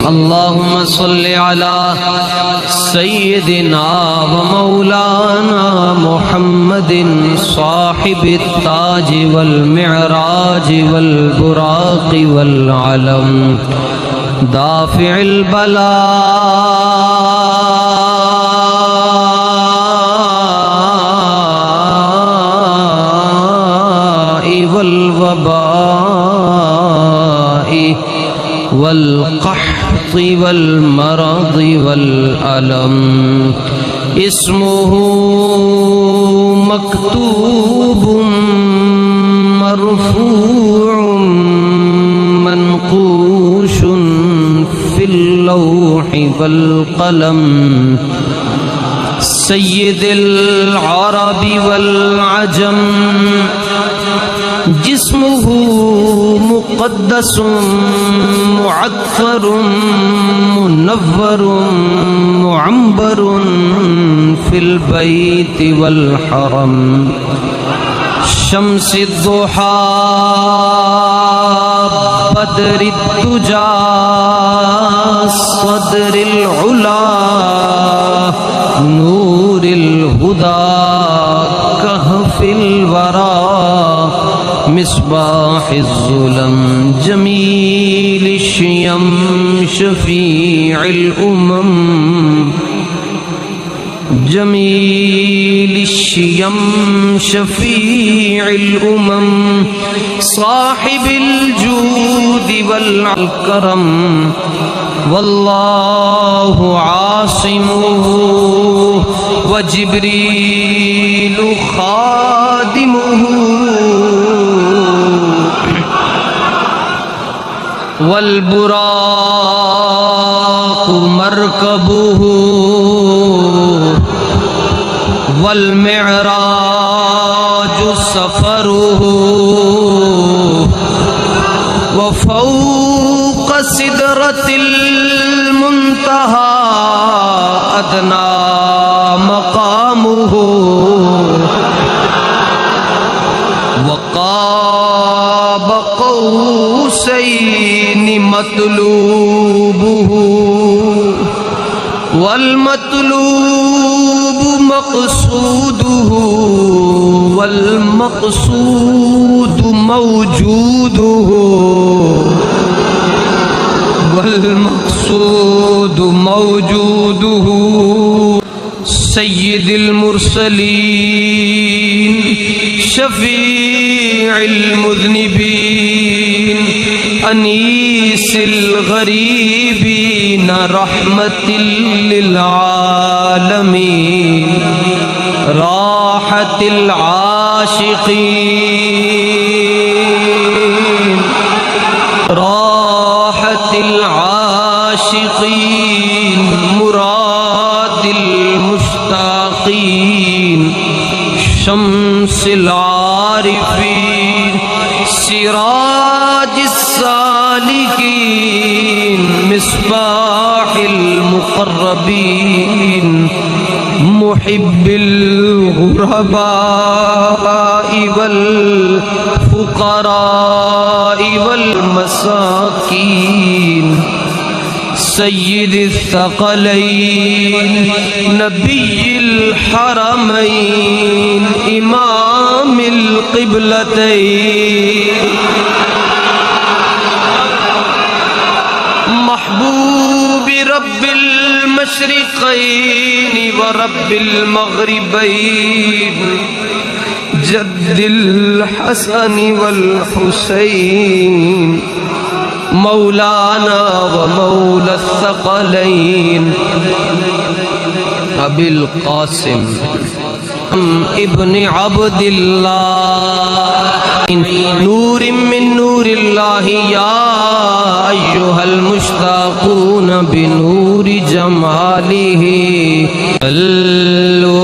अल्लाहुम्मा सल्लि अला सय्यिदिना व मौलाना मुहम्मदिन साहिबित ताज वल मिअराज वल बुराक़ वल अलम दाफ़िल बला वल वबा वल क़हत वल मरद वल अलम इस्मुहु मक्तूबुम मरफूउम मनक़ूशुन फिल लौहि वल क़लम सय्यिदिल अरबी वल अजम जिस्मुहु मुक़द्दसुम मुअत्तरुम मुनव्वरुम मुअम्बरुन फिल बैति वल हरम शम्सिद्दुहा बद्रिद्दुजा सदरिल उला नूरिल हुदा कहफिल वरा मिस्बाहिज़्ज़ुलम जमीलिश्शियम शफ़ीइल उमम जमीलिश्शियम शफ़ीइल उमम साहिबिल जूदि वल करम वल्लाहु आसिमुहु व जिब्रीलु खादिमुहु वल बुराक़ मरकबुहु वल मिअराजु सफरुहु व फ़ौक़ सिदरतिल मुंतहा अदना मक़ामुहु व क़ाब क़ौसैनि मतलूबुहु वल मतलूबु मक़सूदुहु वल मक़सूदु मौजूदुहु वल मक़सूदु मौजूदुहु सय्यिदिल मुरसलीन शफ़ीइल मुज़निबीन अनीसिल गरीबीन रहमतिल लिल आलमीन राहतिल आशिक़ीन राहतिल आशिक़ीन मुरादिल मुश्ताक़ीन शम्सिल आरिफ़ीन सिराजिस सालिकीन मिस्बाहिल मुक़र्रबीन मुहिब्बिल गुरबाइ वल फुक़राइ वल मसाकीन सय्यिदिस सकलैन नबिय्यिल हरमैन इमामिल क़िबलतैन महबूबि रब्बिल मशरिक़ैन व रब्बिल मग़रिबैन जद्दिल हसन वल हुसैन मौलाना व मौला सकलैन अबिल क़ासिम इब्न अब्दिल्लाह नूर मिन नूरिल्लाहि या अय्युहल मुश्ताक़ून बिनूरि जमालिही अल्लु